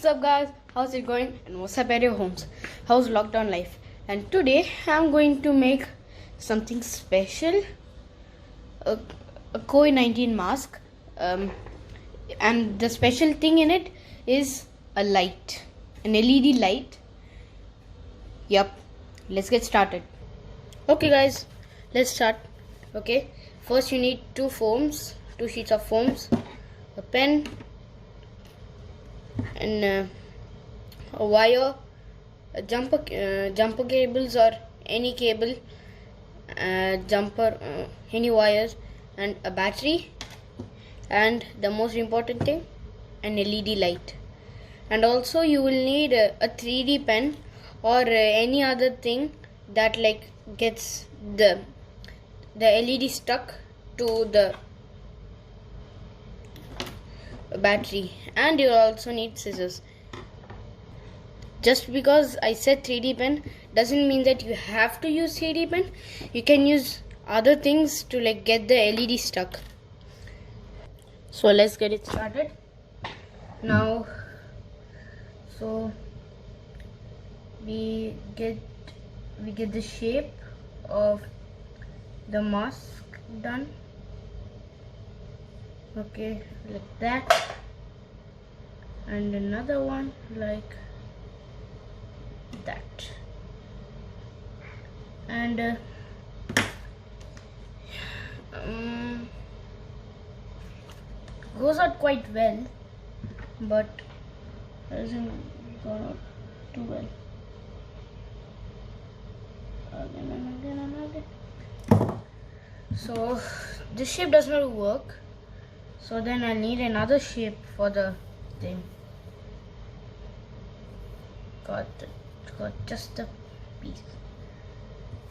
What's up guys, how's it going and what's up at your homes? How's lockdown life? And today I'm going to make something special, a COVID-19 mask, and the special thing in it is a light, an LED light. Yup, let's get started. Okay guys, let's start. Okay, first you need two sheets of foams, a pen, and a wire, a jumper cables or any cable, any wires, and a battery, and the most important thing, an LED light. And also you will need a 3D pen or any other thing that gets the LED stuck to the battery, and you also need scissors. Just because I said 3D pen doesn't mean that you have to use 3D pen. You can use other things to get the LED stuck. So let's get it started now. So we get the shape of the mask done. Okay, like that, and another one like that, and goes out quite well, but doesn't go out too well. Again and again and again. So this shape does not work. So then I need another shape for the thing. Got just a piece.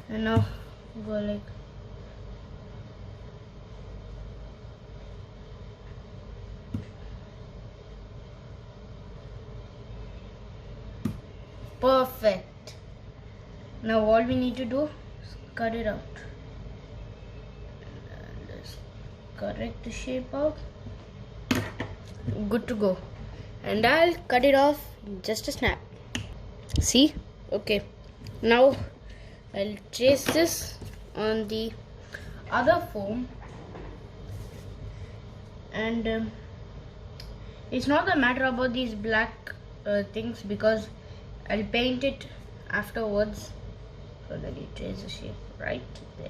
And now go like perfect. Now all we need to do is cut it out. Correct the shape out. Good to go. And I'll cut it off in just a snap. See? Okay. Now I'll trace this on the other foam, and it's not a matter about these black things, because I'll paint it afterwards. So that you trace the shape right there.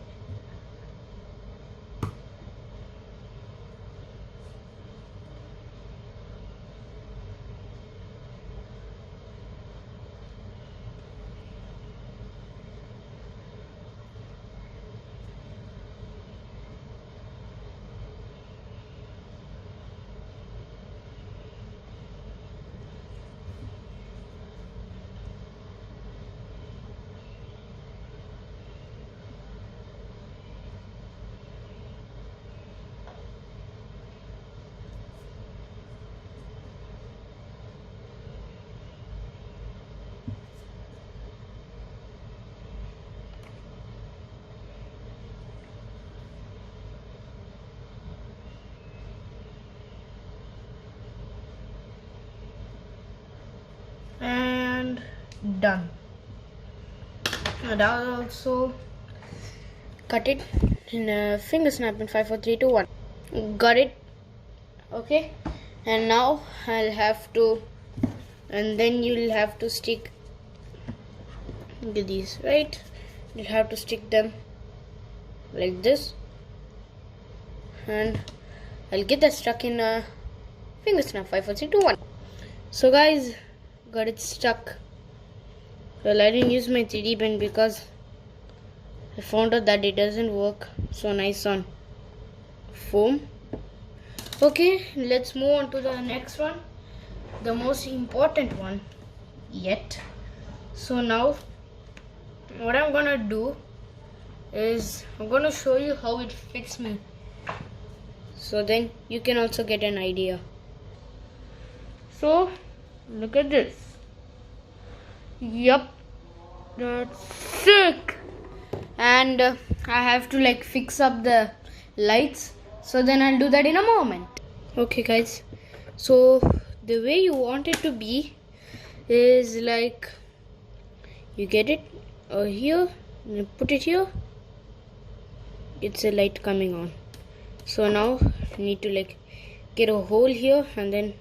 And done. And I'll also cut it in a finger snap in 5, 4, 3, 2, 1. Got it. Okay. And now I'll have to, and then you'll have to stick these, right? You'll have to stick them like this, and I'll get that stuck in a finger snap. 5, 4, 3, 2, 1. So guys, got it stuck. Well, I didn't use my 3D pen because I found out that it doesn't work so nice on foam. Okay, let's move on to the next one, the most important one yet. So now what I'm gonna do is I'm gonna show you how it fits me, so then you can also get an idea. So look at this. Yup, that's sick. And I have to fix up the lights, so then I'll do that in a moment. Okay guys, so the way you want it to be is like you get it here, you put it here, it's a light coming on. So now you need to like get a hole here, and then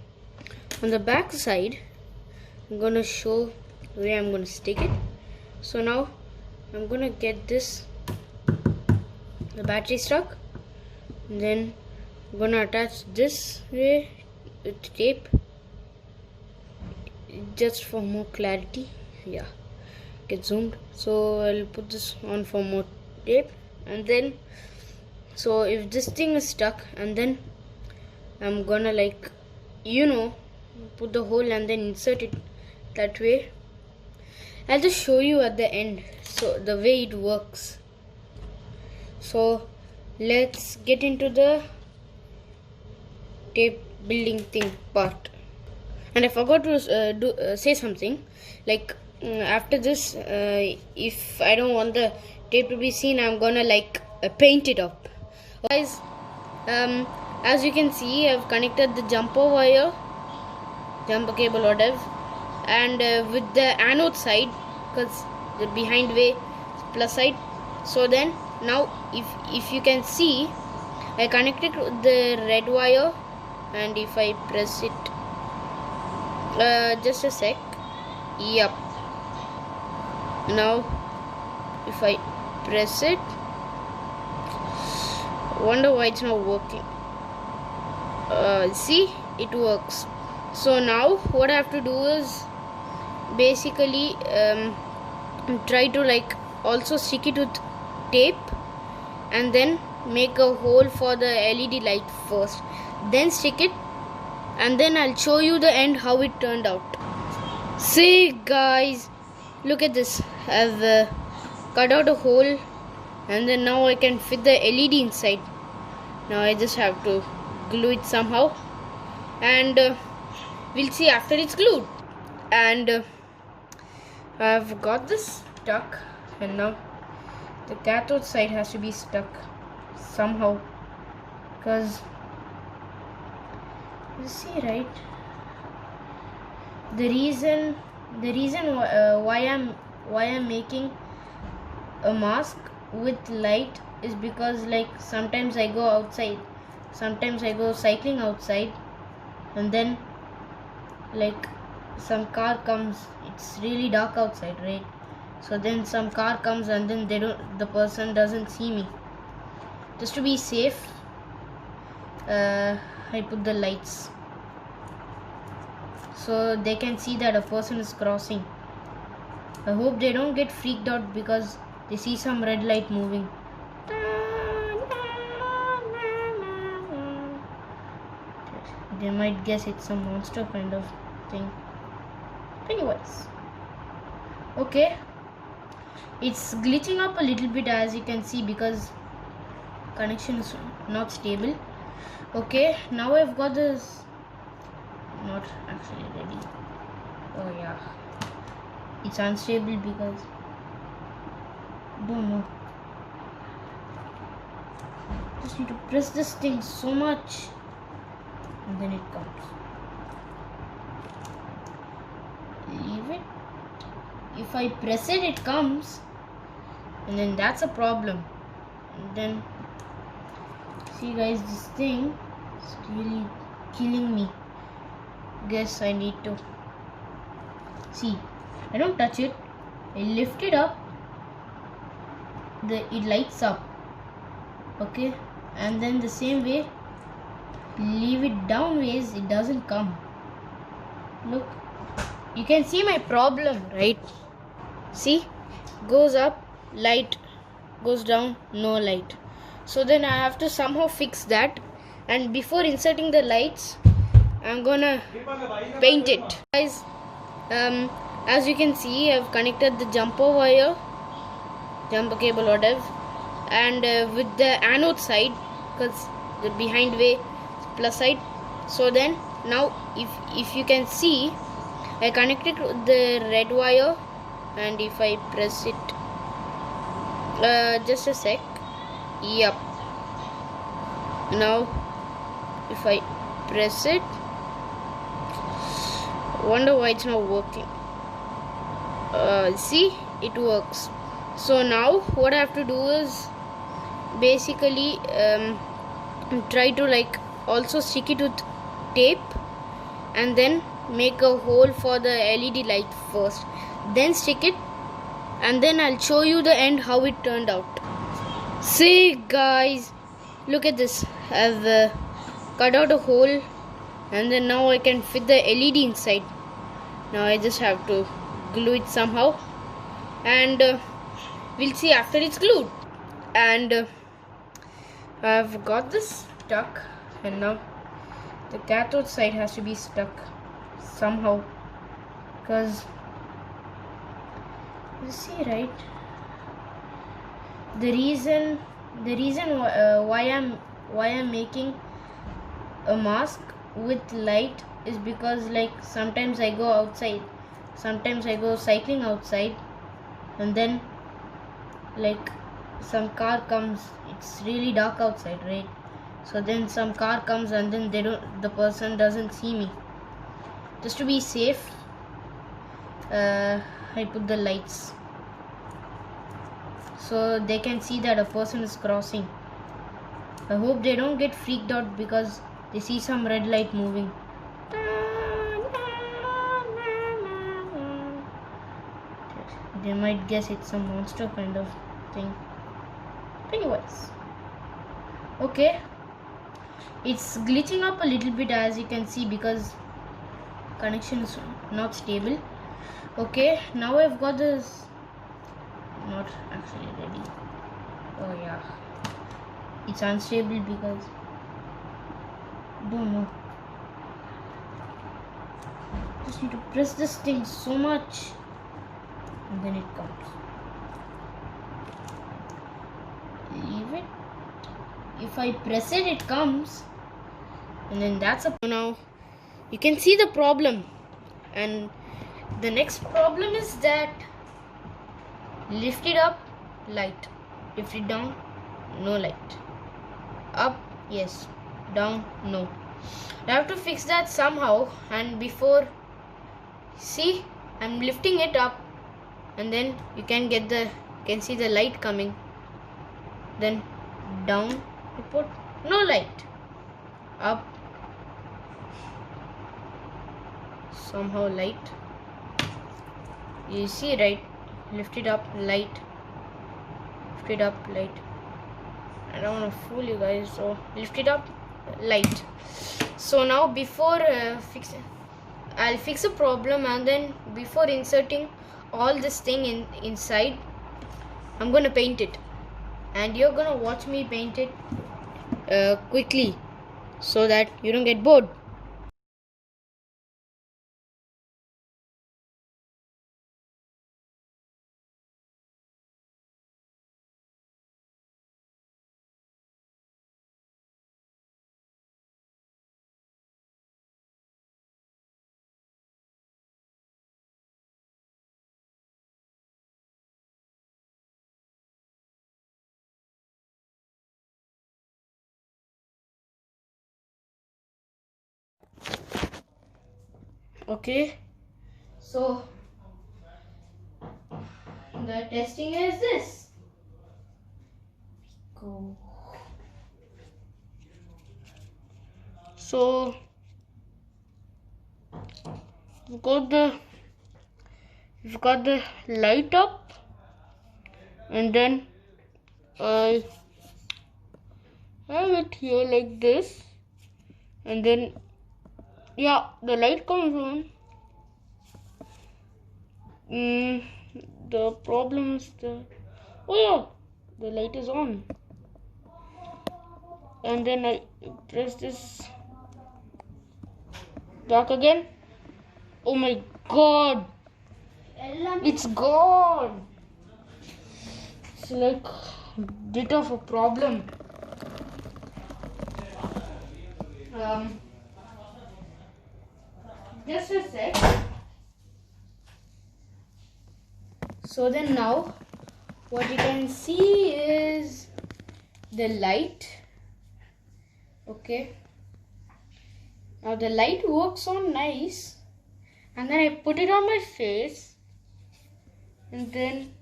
on the back side I'm gonna show where I'm gonna stick it. So now I'm gonna get this, the battery stuck, and then I'm gonna attach this way with tape just for more clarity. Yeah, get zoomed. So I'll put this on for more tape, and then so if this thing is stuck, and then I'm gonna like put the hole and then insert it that way. I'll just show you at the end so the way it works. So let's get into the tape building thing part. And I forgot to say something like after this, if I don't want the tape to be seen, I'm gonna like paint it up. Guys, as you can see, I've connected the jumper cable whatever, and with the anode side, because the behind way plus side. So then now if you can see, I connected the red wire, and if I press it, just a sec, yep, now if I press it, wonder why it's not working. See, it works. So now what I have to do is basically try to like also stick it with tape, and then make a hole for the LED light first, then stick it, and then I'll show you the end how it turned out. See guys, look at this. I've cut out a hole, and then now I can fit the LED inside. Now I just have to glue it somehow, and we'll see after it's glued. And I've got this stuck, and now the cathode side has to be stuck somehow, because you see, right, the reason why I'm making a mask with light is because like sometimes I go outside, sometimes I go cycling outside, and then like some car comes, it's really dark outside, right? So then some car comes, and then the person doesn't see me. Just to be safe, I put the lights so they can see that a person is crossing. I hope they don't get freaked out because they see some red light moving. They might guess it's some monster kind of thing. Anyways, okay, it's glitching up a little bit, as you can see, because connection is not stable. Okay, now I've got this, not actually ready. Oh yeah, it's unstable because don't know, just need to press this thing so much, and then it comes. Leave it. If I press it, it comes, and then that's a problem. And then see guys, this thing is really killing me. Guess I need to see. I don't touch it. I lift it up. It lights up. Okay, and then the same way, leave it downways, it doesn't come. Look, you can see my problem, right? See, goes up, light, goes down, no light. So then I have to somehow fix that, and before inserting the lights, I'm gonna paint it. Guys, as you can see, I've connected the jumper cable whatever, and with the anode side, because the behind way plus side. So then now if you can see, I connected the red wire, and if I press it, just a sec, yep, now if I press it, Wonder why it's not working. See, it works. So now what I have to do is basically try to like also stick it with tape and then make a hole for the LED light first, then stick it, and then I'll show you the end how it turned out. See guys, look at this. I've cut out a hole and then now I can fit the LED inside. Now I just have to glue it somehow, and we'll see after it's glued. And I've got this stuck, and now the cathode side has to be stuck somehow, because you see, right, the reason why I'm making a mask with light is because like sometimes I go outside, sometimes I go cycling outside, and then like some car comes, it's really dark outside, right? So then some car comes and then the person doesn't see me. Just to be safe, I put the lights so they can see that a person is crossing. I hope they don't get freaked out because they see some red light moving. They might guess it's a monster kind of thing. Anyways, okay, it's glitching up a little bit as you can see because connection is not stable. Okay, now I've got this, not actually ready. Oh yeah, it's unstable because don't know, just need to press this thing so much and then it comes. Leave it. If I press it, it comes, and then that's a. Now you can see the problem, and the next problem is that lift it up, light, lift it down, no light, up, yes, down, no. I have to fix that somehow, and before, see, I'm lifting it up, and then you can see the light coming, then down you put no light, up somehow light, you see, right? Lift it up, light, lift it up, light. I don't want to fool you guys, so lift it up, light. So now before I'll fix the problem, and then before inserting all this thing inside, I'm gonna paint it, and you're gonna watch me paint it quickly so that you don't get bored. Okay, so the testing is this. Go. So we've got the light up, and then I have it here like this, and then yeah, the light comes on. The problem is oh yeah, the light is on, and then I press this back again. Oh my god, it's gone. It's like a bit of a problem. Just a sec. So then now what you can see is the light. Okay, now the light works on nice, and then I put it on my face, and then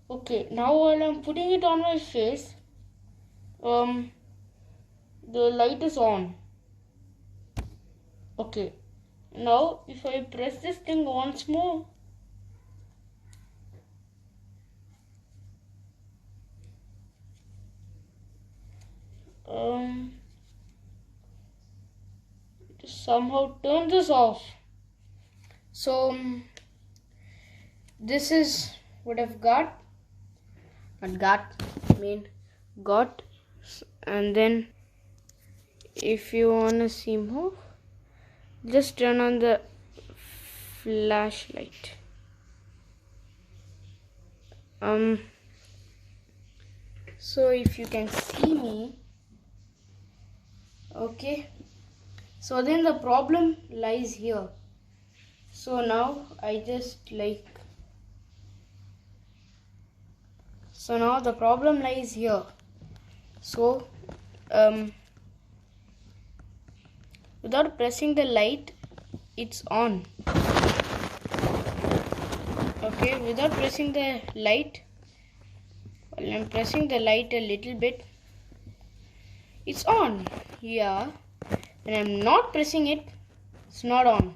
okay, now while I'm putting it on my face, the light is on. Okay, now if I press this thing once more, somehow turn this off. So this is what I've got. Got. And then if you wanna see more, just turn on the flashlight. So if you can see me, okay, so then the problem lies here. So now now the problem lies here. So without pressing the light, it's on. Okay, without pressing the light, well, I'm pressing the light a little bit, it's on. Yeah, when I'm not pressing it, it's not on.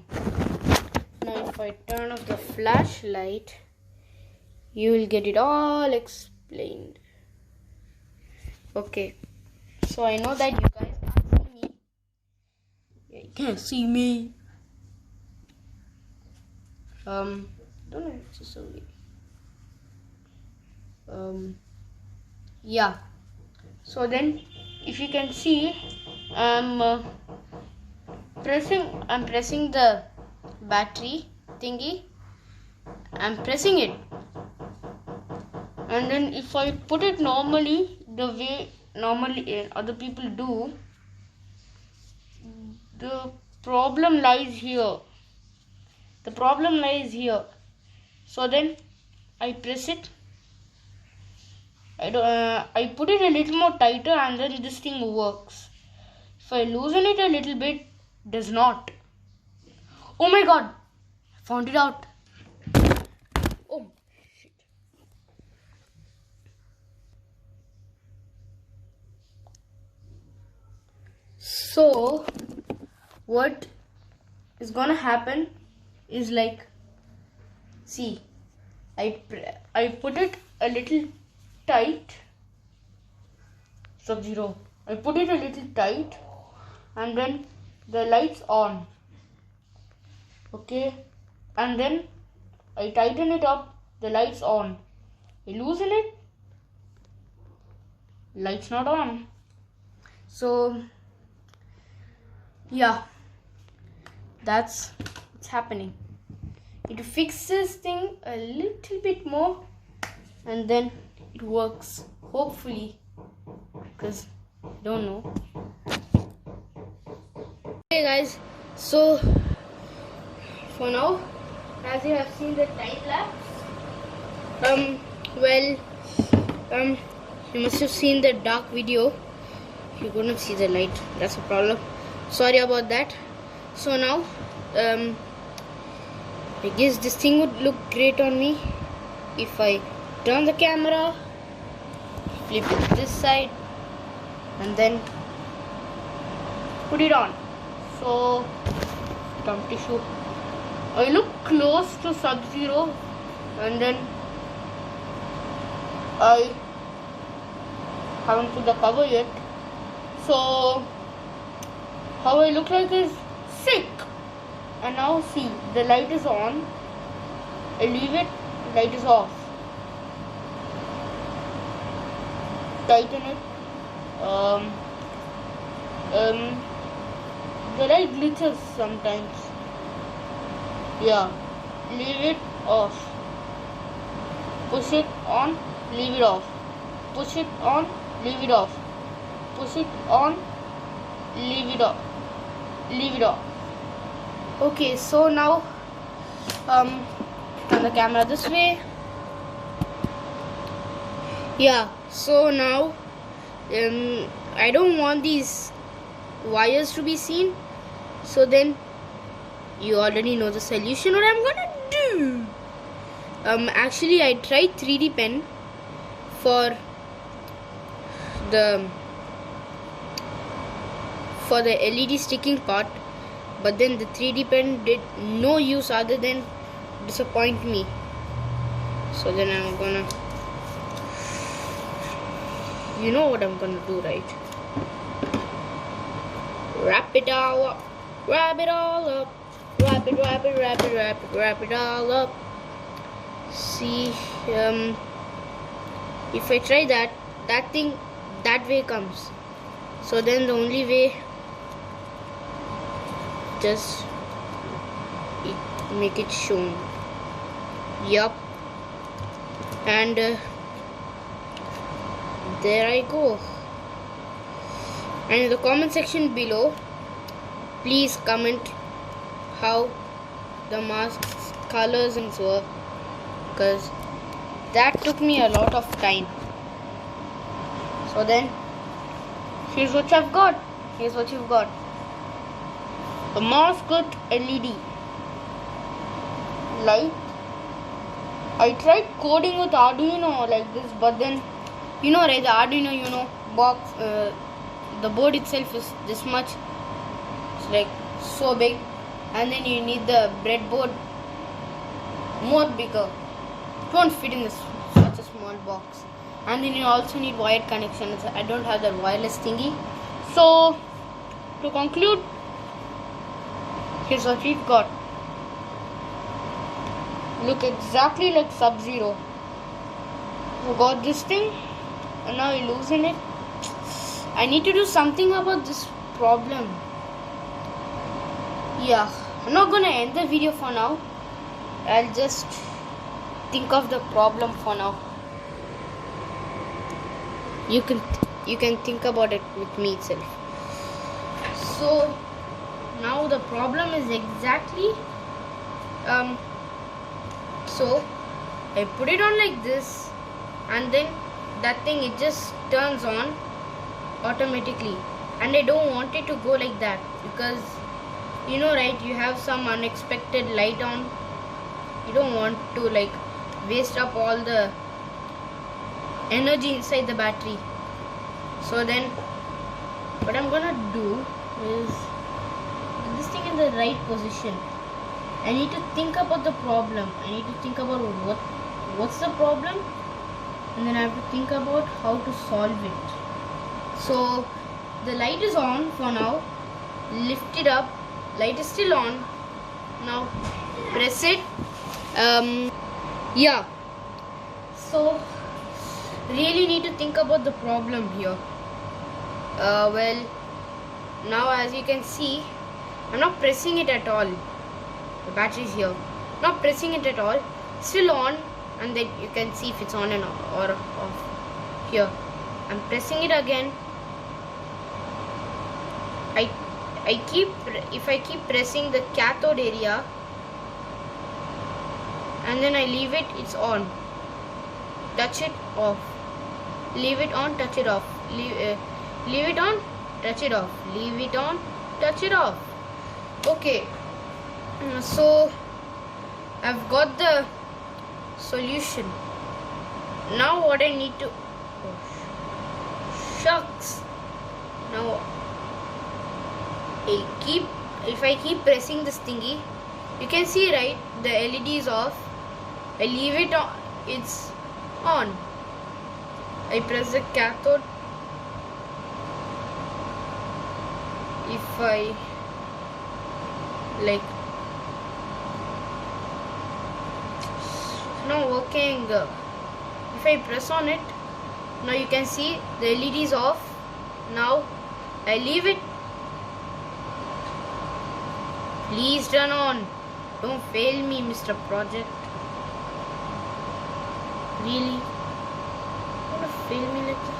Now if I turn off the flashlight, you will get it all explained. Okay, so I know that you guys can't see me. Yeah, you can't see me. Don't know if it's so weird. Yeah, so then if you can see, I'm pressing the battery thingy. I'm pressing it, and then if I put it normally, the way normally other people do, the problem lies here. So then I press it. I put it a little more tighter, and then this thing works. If I loosen it a little bit, it does not. Oh my god! I found it out. Oh shit. So what is gonna happen is like, see, I put it a little tight. Sub-Zero. I put it a little tight, and then the light's on. Okay, and then I tighten it up, the light's on. I loosen it, light's not on. So yeah, that's what's happening. It fixes thing a little bit more, and then it works, hopefully, because I don't know. Hey guys, so for now, as you have seen the time lapse, you must have seen the dark video. You couldn't see the light, that's a problem. Sorry about that. So now I guess this thing would look great on me if I turn the camera, flip it to this side, and then put it on. So dumb tissue. I look close to Sub-Zero, and then I haven't put the cover yet. So how I look like is sick. And now see, the light is on. I leave it, light is off. Tighten it. The light glitches sometimes. Yeah, leave it off. Push it on, leave it off. Push it on, leave it off. Push it on, leave it off. Leave it off. Okay, so now turn the camera this way. Yeah, so now I don't want these wires to be seen, so then you already know the solution what I'm gonna do. Actually I tried 3D pen for the LED sticking part, but then the 3D pen did no use other than disappoint me. So then I'm gonna, you know what I'm gonna do, right? Wrap it all up, wrap it all up, wrap it all up. See, if I try that thing that way comes. So then the only way, just make it shown. Yup. And there I go. And in the comment section below, please comment how the mask's colors and so, because that took me a lot of time. So then here's what I've got. Here's what you've got. A mask with LED light. I tried coding with Arduino like this, but then you know, right, the Arduino box, the board itself is this much. It's like so big, and then you need the breadboard more bigger. It won't fit in such a small box. And then you also need wired connections. I don't have that wireless thingy. So to conclude, here's what we've got. Look exactly like Sub-Zero. We got this thing, and now we're losing it. I need to do something about this problem. Yeah, I'm not gonna end the video for now. I'll just think of the problem for now. You can think about it with me itself. So now the problem is exactly so I put it on like this, and then that thing, it just turns on automatically, and I don't want it to go like that, because you know, right, you have some unexpected light on. You don't want to like waste up all the energy inside the battery. So then what I'm gonna do is put this thing in the right position. I need to think about the problem. I need to think about what's the problem, and then I have to think about how to solve it. So the light is on for now. Lift it up. Light is still on. Now press it. Yeah. So really need to think about the problem here. Well, now as you can see, I'm not pressing it at all. The battery is here. Not pressing it at all. Still on, and then you can see if it's on and or off. Here, I'm pressing it again. If I keep pressing the cathode area, and then I leave it, it's on. Touch it, off. Leave it on, touch it off. Leave it on, touch it off. Leave it on, touch it off. Okay. So I've got the solution. Now what I need to, shucks. Now if I keep pressing this thingy, you can see, right, the LED is off. I leave it on, it's on. I press the cathode. If I like, now working. If I press on it, now you can see the LED is off. Now I leave it. Please turn on. Don't fail me, Mr. Project. Really? You want to fail me like this?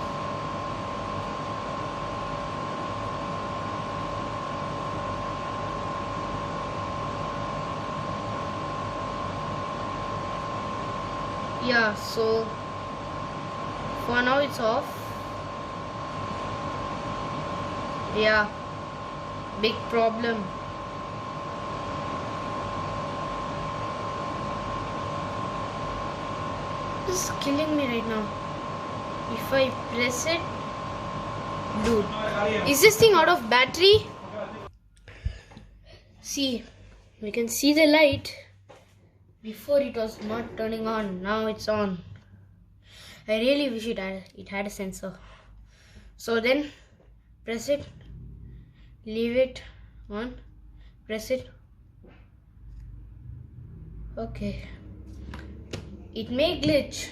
Yeah, so for now it's off. Yeah, big problem. This is killing me right now. If I press it, dude, is this thing out of battery? See, we can see the light. Before it was not turning on, now it's on. I really wish it had a sensor. So then press it, leave it on, press it. Okay, it may glitch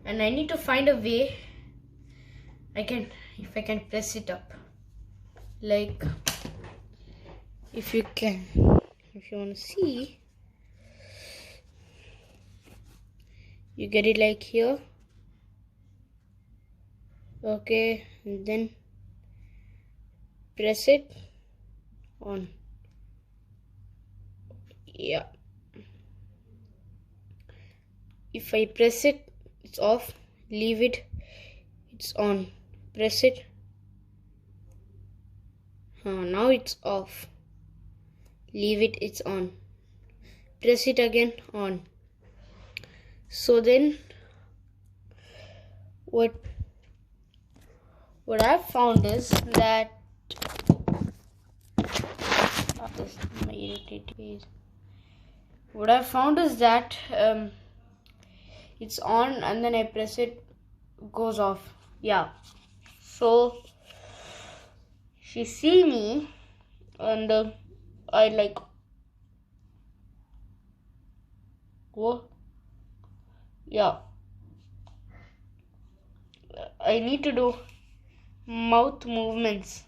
and I need to find a way if I can press it up, like if you want to see, you get it like here. Okay, and then press it on. Yeah, if I press it, it's off. Leave it, it's on. Press it. Now it's off. Leave it, it's on. Press it again, on. So then what I've found is that it's on, and then I press it, goes off. Yeah, so she see me and I like, what? Yeah, I need to do mouth movements,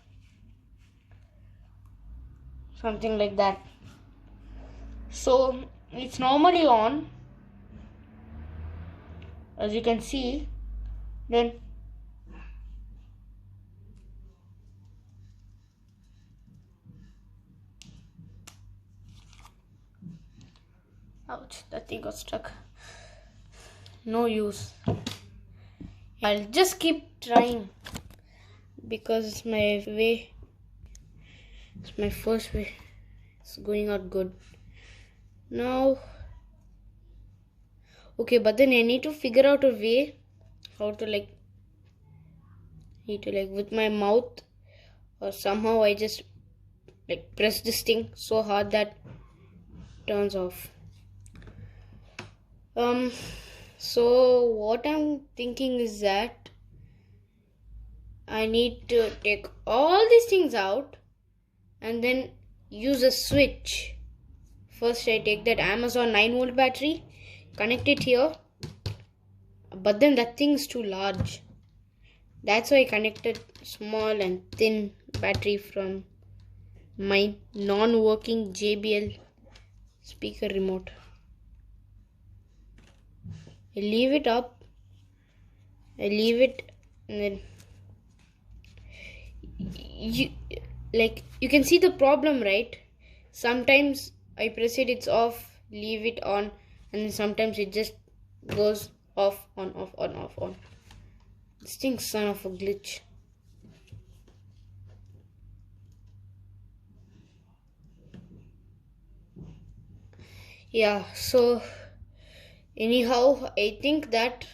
something like that. So it's normally on, as you can see. Then ouch, that thing got stuck. No use. I'll just keep trying because it's my way. It's my first way. It's going out good. Now, okay, but then I need to figure out a way how to with my mouth, or somehow I just press this thing so hard that it turns off. So what I'm thinking is that I need to take all these things out and then use a switch. First I take that Amazon 9-volt battery, connect it here, but then that thing is too large. That's why I connected small and thin battery from my non-working JBL speaker remote. I leave it up, and then you can see the problem, right? Sometimes I press it, it's off, leave it on, and then sometimes it just goes off, on, off, on, off, on. This thing's son of a glitch. Yeah, so anyhow, I think that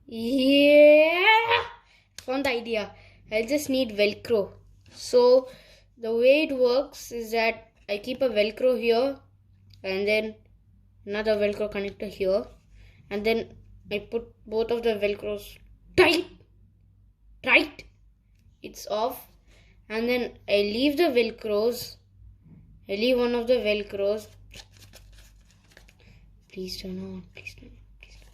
yeah, found the idea. I just need Velcro. So the way it works is that I keep a Velcro here and then another Velcro connector here, and then I put both of the Velcros tight. It's off, and then I leave the Velcros. I leave one of the Velcros. Please turn on. Please turn on. Please turn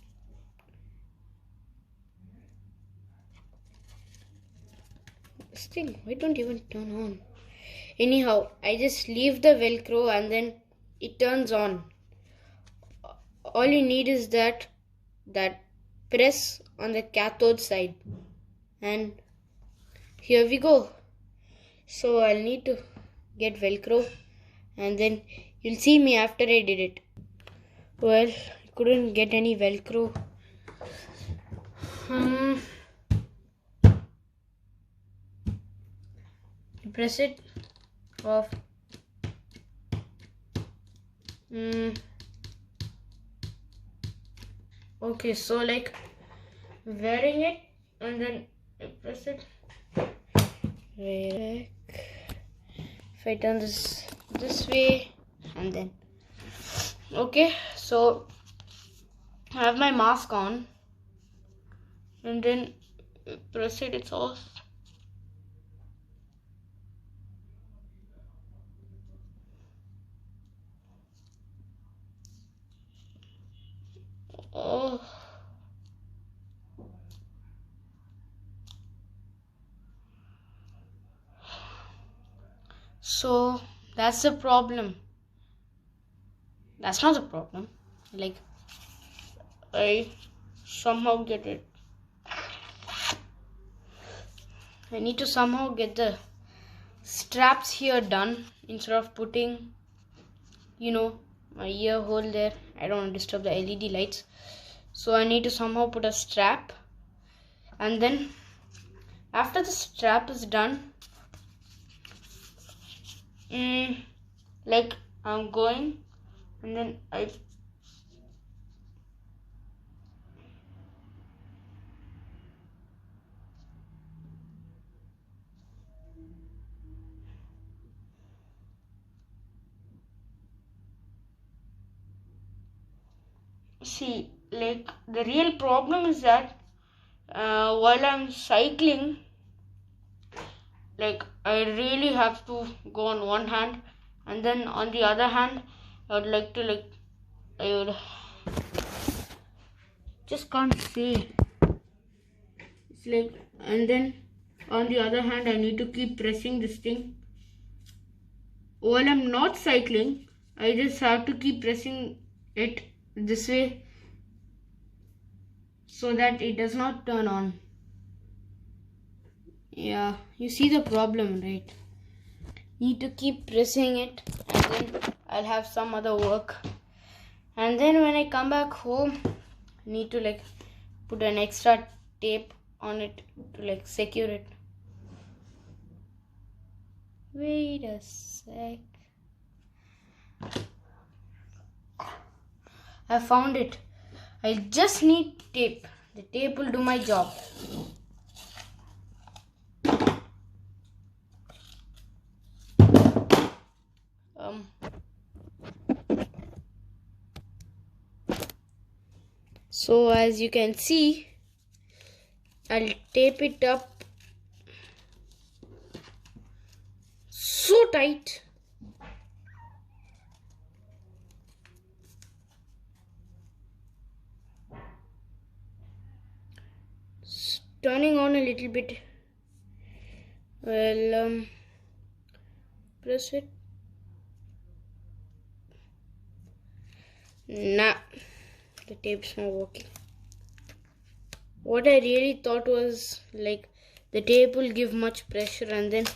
on. Still, why don't even turn on? Anyhow, I just leave the Velcro and then it turns on. All you need is that press on the cathode side, and here we go. So I'll need to get Velcro, and then you'll see me after I did it. Well, I couldn't get any Velcro. Press it off. Okay, so like wearing it and then I press it. If I turn this way and then okay, so I have my mask on and then press it, it's off. Oh, so that's the problem. That's not the problem. Like I somehow get it. I need to somehow get the straps here done instead of putting, my ear hole there. I don't want to disturb the LED lights. So I need to somehow put a strap, and then after the strap is done, like I'm going and then I see, like the real problem is that while I'm cycling, like I really have to go on one hand, and then on the other hand I would like to I would just can't see. It's like, and then on the other hand I need to keep pressing this thing. While I'm not cycling, I just have to keep pressing it this way so that it does not turn on. Yeah, you see the problem, right? Need to keep pressing it and then I'll have some other work. And then when I come back home, I need to put an extra tape on it to secure it. Wait a sec. I found it. I just need tape. The tape will do my job. So as you can see, I'll tape it up so tight. Turning on a little bit. Well, press it. Nah, the tape's not working. What I really thought was the tape will give much pressure, and then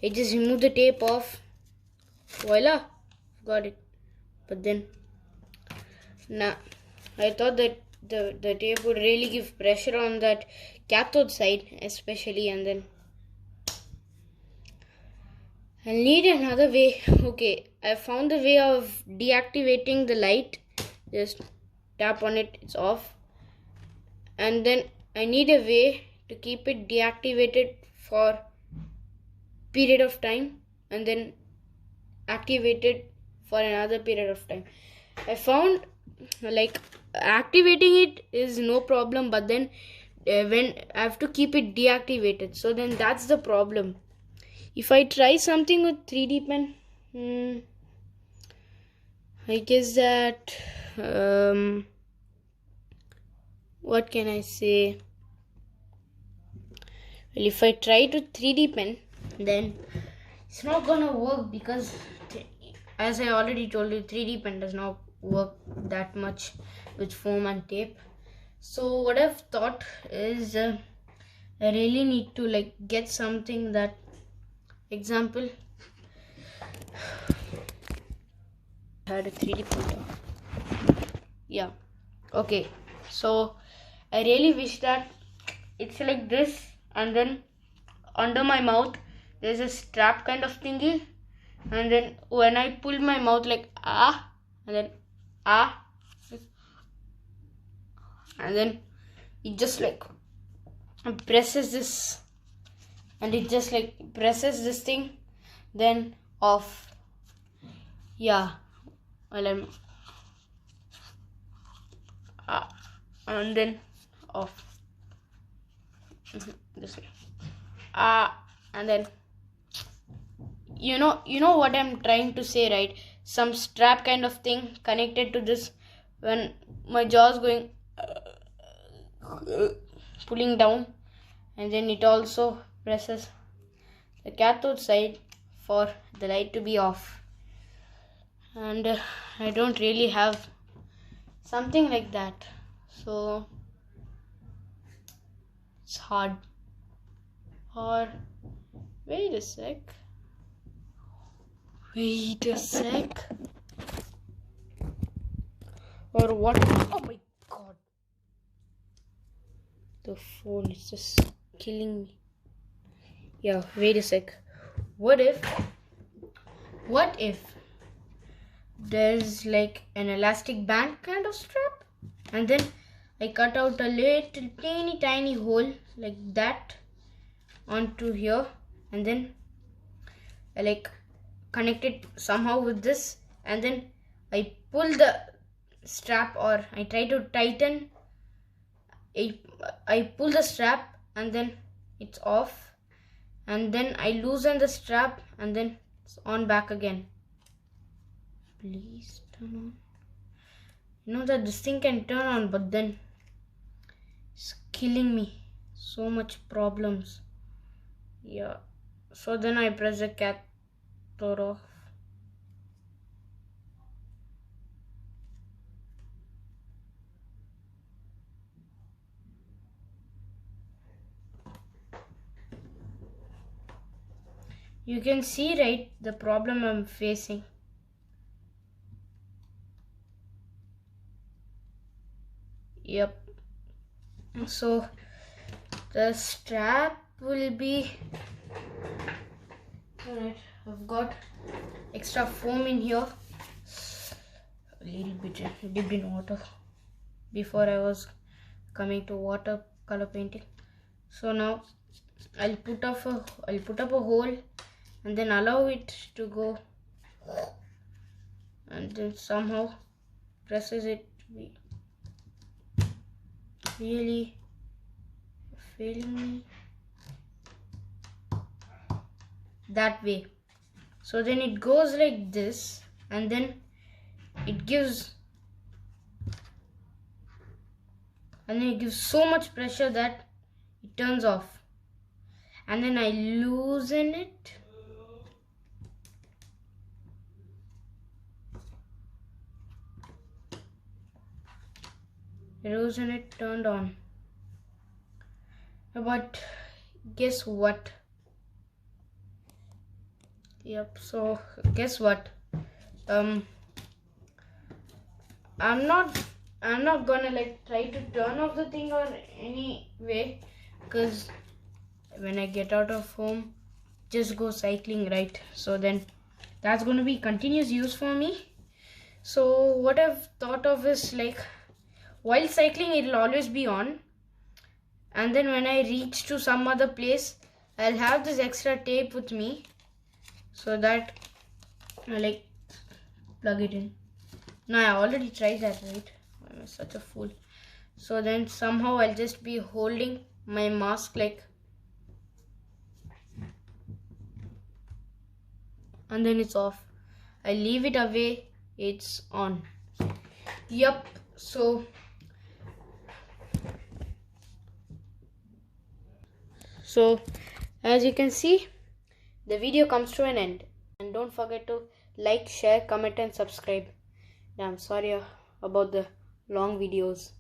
I just remove the tape off. Voila, got it. But then, nah, I thought that the tape would really give pressure on that cathode side especially, and then I'll need another way. Okay, I found the way of deactivating the light. Just tap on it, it's off. And then I need a way to keep it deactivated for period of time and then activated for another period of time. I found activating it is no problem, but then when I have to keep it deactivated, so then that's the problem. If I try something with 3D pen, I guess that what can I say? Well, if I try to 3D pen, then it's not gonna work because, as I already told you, 3D pen does not work that much with foam and tape. So what I've thought is I really need to get something that, example, I had a 3D printer. Yeah, okay, so I really wish that it's like this, and then under my mouth there's a strap kind of thingy, and then when I pull my mouth and then and then it just like presses this, and it just like presses this thing, then off. Yeah, well, and then off. This way. And then you know what I'm trying to say, right? Some strap kind of thing connected to this. When my jaw is going pulling down, and then it also presses the cathode side for the light to be off. And I don't really have something like that, so it's hard. Or wait a sec. Or what? Oh my god. The phone is just killing me. Yeah, wait a sec. What if there's like an elastic band kind of strap, and then I cut out a little tiny hole like that onto here, and then I like connect it somehow with this, and then I pull the strap, or I try to tighten. I pull the strap, and then it's off, and then I loosen the strap, and then it's on back again. Please turn on. You know that this thing can turn on, but then it's killing me. So much problems. Yeah. So then I press the cathode off. You can see, right, the problem I'm facing. Yep. So the strap will be alright. I've got extra foam in here, a little bit dipped in water before I was coming to watercolor painting. So now I'll put up a hole, and then allow it to go, and then somehow presses it. Really feeling me that way. So then it goes like this, and then it gives so much pressure that it turns off, and then I loosen it. Loosen it, turned on. But guess what? Yep, so guess what? I'm not gonna like try to turn off the thing or any way, because when I get out of home, just go cycling, right? So then that's gonna be continuous use for me. So what I've thought of is, like, while cycling it'll always be on, and then when I reach to some other place, I'll have this extra tape with me, so that I like plug it in. No, I already tried that, right? I'm such a fool. So then somehow I'll just be holding my mask like, and then it's off. I leave it away, it's on. Yup. So as you can see, the video comes to an end, and don't forget to like, share, comment and subscribe. I'm sorry about the long videos.